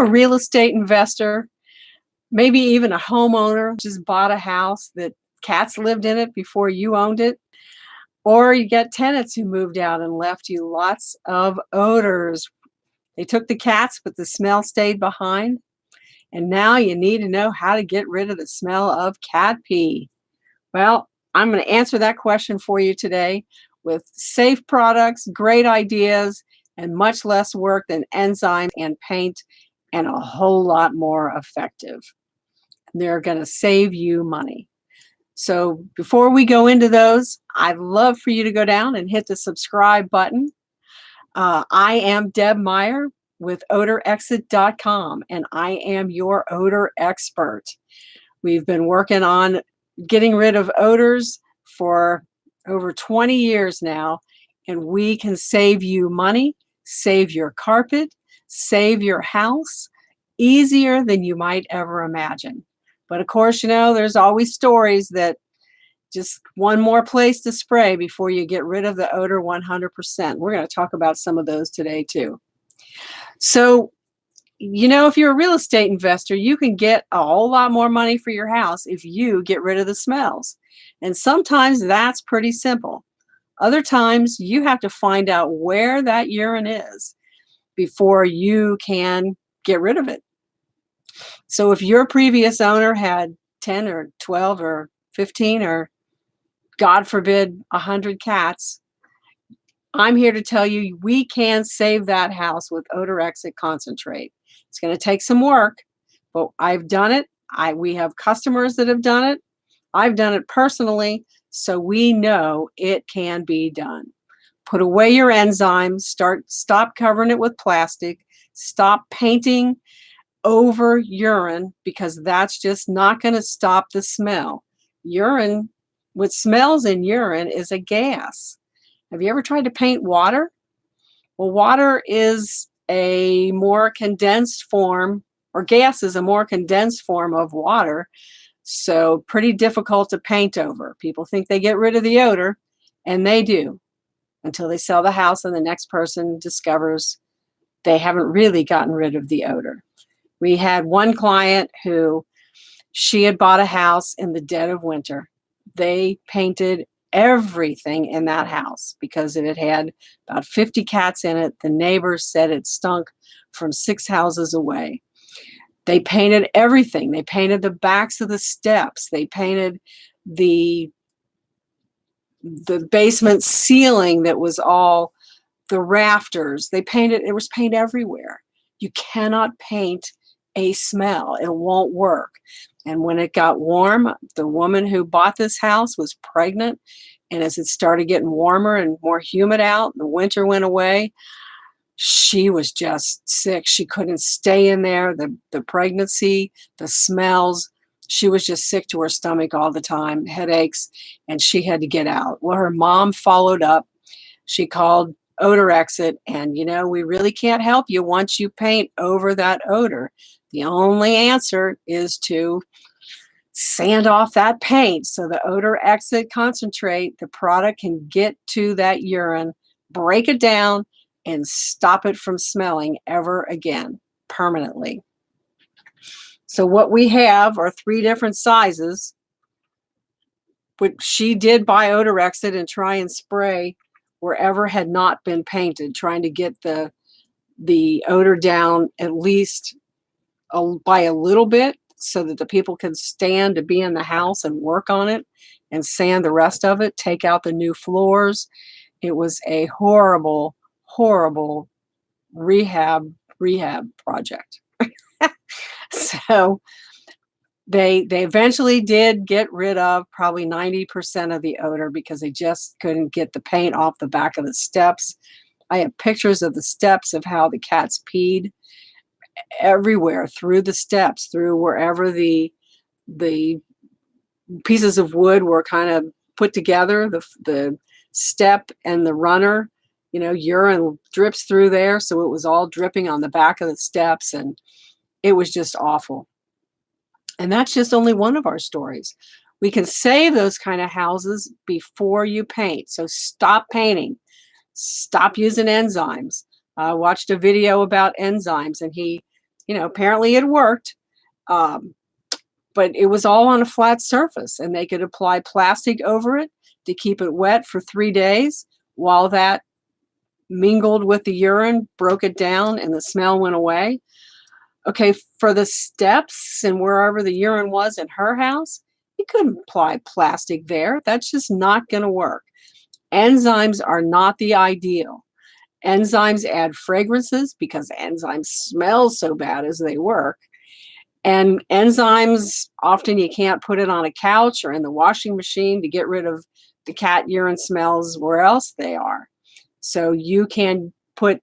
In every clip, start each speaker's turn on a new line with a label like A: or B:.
A: a real estate investor, maybe even a homeowner, just bought a house that cats lived in it before you owned it? Or you get tenants who moved out and left you lots of odors. They took the cats, but the smell stayed behind. And now you need to know how to get rid of the smell of cat pee. Well, I'm going to answer that question for you today with safe products, great ideas, and much less work than enzymes and paint, and a whole lot more effective. They're going to save you money. So before we go into those, I'd love for you to go down and hit the subscribe button. I am Deb Meyer with odorexit.com, and I am your odor expert. We've been working on getting rid of odors for over 20 years now, and we can save you money, save your carpet, save your house easier than you might ever imagine. But of course, there's always stories that just one more place to spray before you get rid of the odor 100%. We're going to talk about some of those today too. So, if you're a real estate investor, you can get a whole lot more money for your house if you get rid of the smells. And sometimes that's pretty simple. Other times you have to find out where that urine is before you can get rid of it. So if your previous owner had 10 or 12 or 15 or, God forbid, 100 cats, I'm here to tell you we can save that house with Odor Exit concentrate. It's going to take some work, but I've done it. We have customers that have done it. I've done it personally, so we know it can be done. Put away your enzymes. Stop covering it with plastic. Stop painting over urine, because that's just not going to stop the smell. What smells in urine is a gas. Have you ever tried to paint water? Well, water is a more condensed form, or gas is a more condensed form of water, so pretty difficult to paint over. People think they get rid of the odor, and they do, until they sell the house and the next person discovers they haven't really gotten rid of the odor. We had one client who, she had bought a house in the dead of winter. They painted everything in that house because it had about 50 cats in it. The neighbors said it stunk from 6 houses away. They painted everything. They painted the backs of the steps. They painted the basement ceiling that was all the rafters. It was paint everywhere. You cannot paint a smell. It won't work. And when it got warm, the woman who bought this house was pregnant. And as it started getting warmer and more humid out, the winter went away, she was just sick. She couldn't stay in there. The pregnancy, the smells, she was just sick to her stomach all the time, headaches, and she had to get out. Well, her mom followed up. She called Odor Exit, and we really can't help you once you paint over that odor. The only answer is to sand off that paint so the Odor Exit concentrate, the product, can get to that urine, break it down, and stop it from smelling ever again permanently. So what we have are 3 different sizes, which she did buy Odor Exit and try and spray wherever had not been painted, trying to get the odor down at least by a little bit, so that the people can stand to be in the house and work on it, and sand the rest of it, take out the new floors. It was a horrible, horrible rehab project. So they eventually did get rid of probably 90% of the odor because they just couldn't get the paint off the back of the steps. I have pictures of the steps of how the cats peed everywhere, through the steps, through wherever the pieces of wood were kind of put together, the step and the runner, urine drips through there. So it was all dripping on the back of the steps, and it was just awful. And that's just only one of our stories. We can save those kind of houses before you paint. So stop painting. Stop using enzymes. I watched a video about enzymes, and he apparently it worked. Um, but it was all on a flat surface, and they could apply plastic over it to keep it wet for 3 days while that mingled with the urine, broke it down, and the smell went away. Okay, for the steps and wherever the urine was in her house, you couldn't apply plastic there. That's just not going to work. Enzymes are not the ideal. Enzymes add fragrances because enzymes smell so bad as they work. And enzymes, often you can't put it on a couch or in the washing machine to get rid of the cat urine smells where else they are. So you can put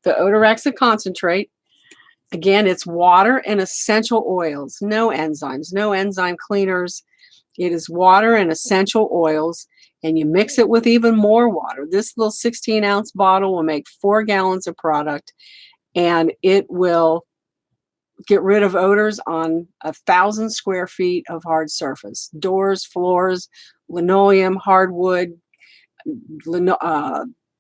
A: the Odor Exit concentrate. Again, it's water and essential oils, no enzymes, no enzyme cleaners. It is water and essential oils, and you mix it with even more water. This little 16-ounce bottle will make 4 gallons of product, and it will get rid of odors on 1,000 square feet of hard surface. Doors, floors, linoleum, hardwood,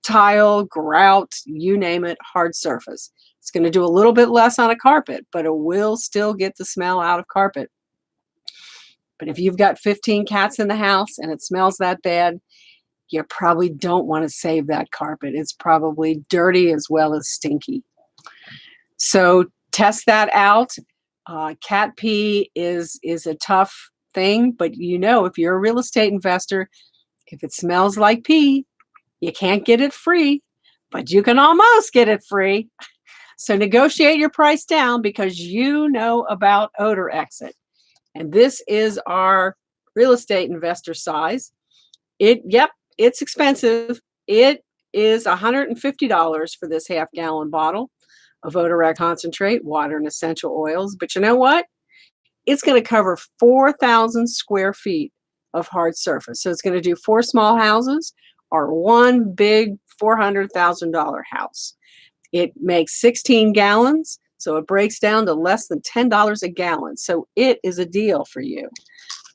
A: tile, grout, you name it, hard surface. It's going to do a little bit less on a carpet, but it will still get the smell out of carpet. But if you've got 15 cats in the house and it smells that bad, you probably don't want to save that carpet. It's probably dirty as well as stinky. So test that out. Cat pee is a tough thing, but if you're a real estate investor, if it smells like pee, you can't get it free, but you can almost get it free. So negotiate your price down because you know about Odor Exit. And this is our real estate investor size. It's expensive. It is $150 for this half-gallon bottle of Odor Exit concentrate, water and essential oils. But you know what? It's going to cover 4,000 square feet of hard surface. So it's going to do 4 small houses or 1 big $400,000 house. It makes 16 gallons, so it breaks down to less than $10 a gallon. So it is a deal for you.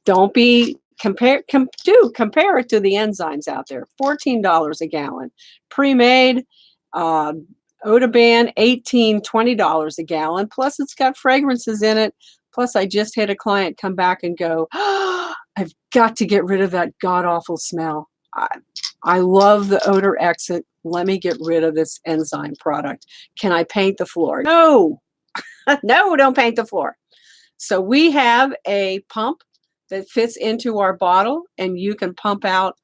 A: Don't be compare it to the enzymes out there. $14 a gallon, pre-made. Odoban, $18, $20 a gallon. Plus, it's got fragrances in it. Plus, I just had a client come back and go, oh, I've got to get rid of that god-awful smell. I love the Odor Exit. Let me get rid of this enzyme product. Can I paint the floor? No, no, don't paint the floor. So we have a pump that fits into our bottle, and you can pump out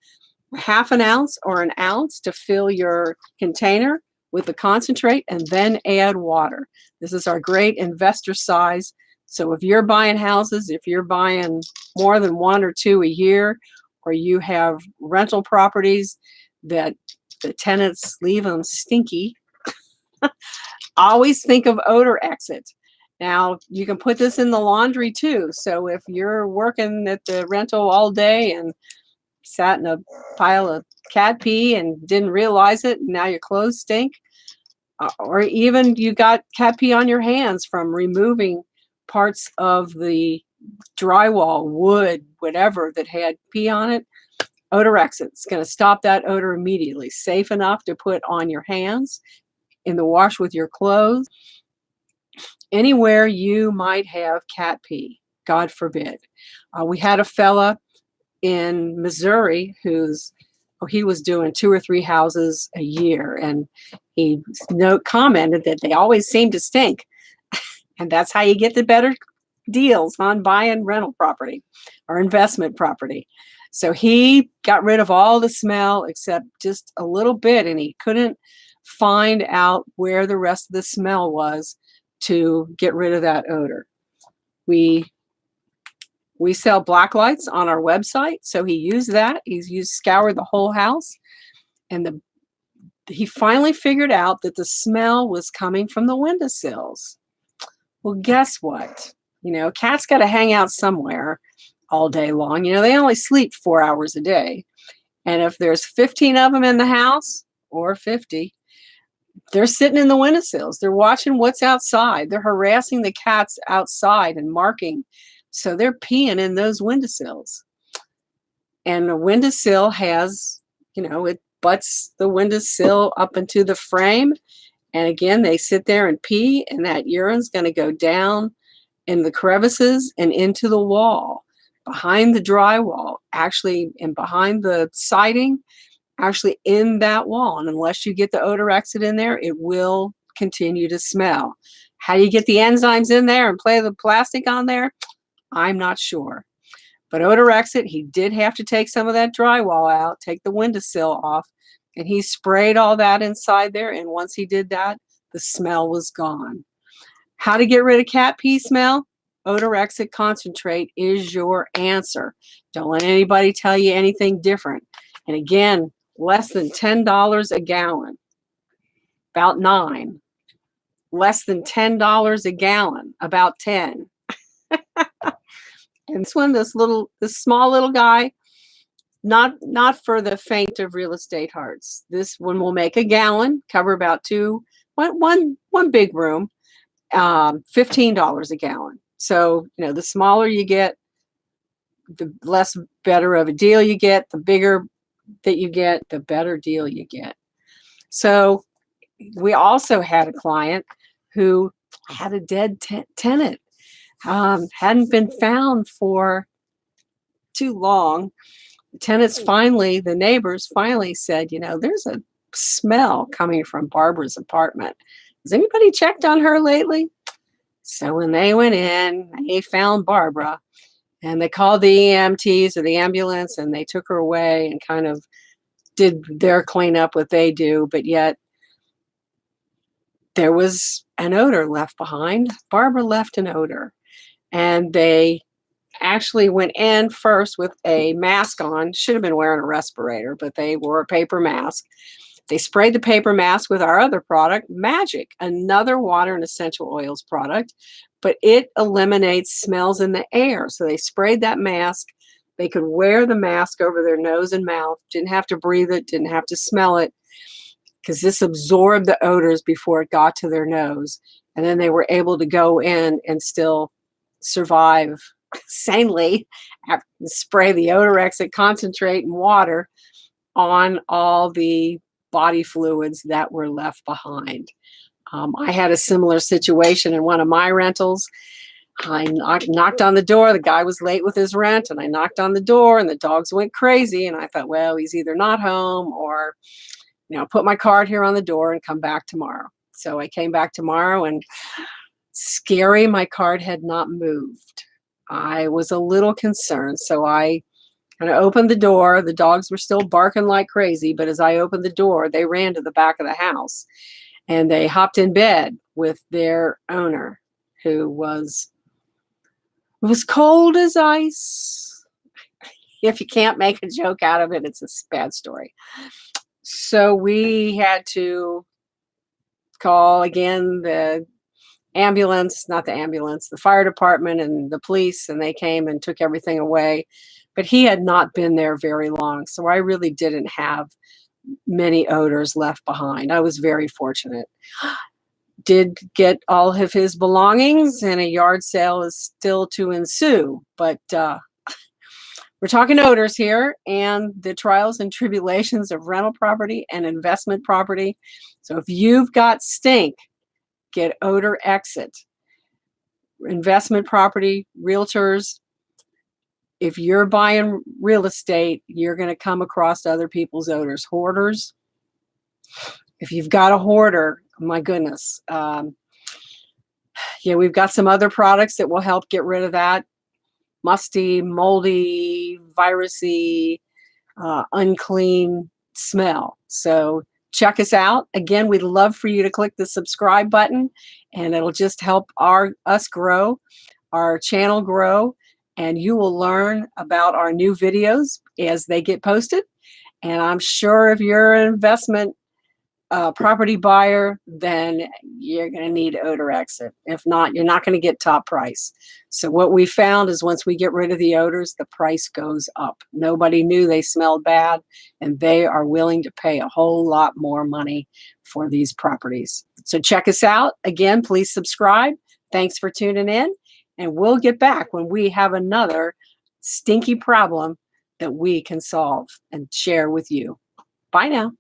A: 1/2 ounce or 1 ounce to fill your container with the concentrate and then add water. This is our great investor size. So if you're buying houses, if you're buying more than 1 or 2 a year, or you have rental properties that the tenants leave them stinky, always think of Odor Exit. Now, you can put this in the laundry too. So if you're working at the rental all day and sat in a pile of cat pee and didn't realize it, and now your clothes stink, or even you got cat pee on your hands from removing parts of the drywall, wood, whatever that had pee on it, Odor Exit. It's going to stop that odor immediately. Safe enough to put on your hands, in the wash with your clothes, anywhere you might have cat pee, God forbid. We had a fella in Missouri he was doing 2 or 3 houses a year, and he commented that they always seem to stink. And that's how you get the better deals on buying rental property or investment property. So he got rid of all the smell except just a little bit, and he couldn't find out where the rest of the smell was to get rid of that odor. We sell black lights on our website, so he used that. Scoured the whole house, and he finally figured out that the smell was coming from the windowsills. Well, guess what? Cats got to hang out somewhere all day long. They only sleep 4 hours a day. And if there's 15 of them in the house, or 50, they're sitting in the windowsills. They're watching what's outside. They're harassing the cats outside and marking. So they're peeing in those windowsills. And the windowsill has, it butts the windowsill up into the frame, And again, they sit there and pee, and that urine's going to go down in the crevices and into the wall, behind the drywall, actually, and behind the siding, actually in that wall. And unless you get the odor exit in there, it will continue to smell. How you get the enzymes in there and play the plastic on there, I'm not sure. But Odor Exit, he did have to take some of that drywall out, take the windowsill off, and he sprayed all that inside there. And once he did that, the smell was gone. How to get rid of cat pee smell? Odor Exit Concentrate is your answer. Don't let anybody tell you anything different. And again, less than $10 a gallon, about 9. Less than $10 a gallon, about 10. And this one, this small little guy, not for the faint of real estate hearts. This one will make a gallon, cover about one big room, $15 a gallon. So, the smaller you get, the less better of a deal you get. The bigger that you get, the better deal you get. So we also had a client who had a dead tenant. Hadn't been found for too long. The neighbors finally said, there's a smell coming from Barbara's apartment. Has anybody checked on her lately? So when they went in, they found Barbara, and they called the EMTs or the ambulance, and they took her away and kind of did their cleanup, what they do, but yet there was an odor left behind. Barbara left an odor. And they actually went in first with a mask on. Should have been wearing a respirator, but they wore a paper mask. They sprayed the paper mask with our other product, Magic, another water and essential oils product, but it eliminates smells in the air. So they sprayed that mask. They could wear the mask over their nose and mouth, didn't have to breathe it, didn't have to smell it, because this absorbed the odors before it got to their nose. And then they were able to go in and still survive sanely, spray the Odor Exit Concentrate and water on all the body fluids that were left behind. I had a similar situation in one of my rentals. I knocked on the door. The guy was late with his rent, and I knocked on the door, and the dogs went crazy. And I thought, well, he's either not home or, put my card here on the door and come back tomorrow. So I came back tomorrow, and scary, my card had not moved. I was a little concerned, so I kind of opened the door. The dogs were still barking like crazy, but as I opened the door, they ran to the back of the house, and they hopped in bed with their owner, who was cold as ice. If you can't make a joke out of it, it's a bad story. So we had to call again the fire department and the police, and they came and took everything away. But he had not been there very long, so I really didn't have many odors left behind. I was very fortunate. Did get all of his belongings, and a yard sale is still to ensue. But we're talking odors here and the trials and tribulations of rental property and investment property. So if you've got stink, get Odor Exit. Investment property, realtors, if you're buying real estate, you're going to come across other people's odors. Hoarders, if you've got a hoarder, my goodness. We've got some other products that will help get rid of that. Musty, moldy, virusy, unclean smell. So check us out. Again, we'd love for you to click the subscribe button, and it'll just help us grow, our channel grow, and you will learn about our new videos as they get posted. And I'm sure if you're an investment property buyer, then you're going to need Odor Exit. If not, you're not going to get top price. So what we found is once we get rid of the odors, the price goes up. Nobody knew they smelled bad, and they are willing to pay a whole lot more money for these properties. So check us out. Again, please subscribe. Thanks for tuning in, and we'll get back when we have another stinky problem that we can solve and share with you. Bye now.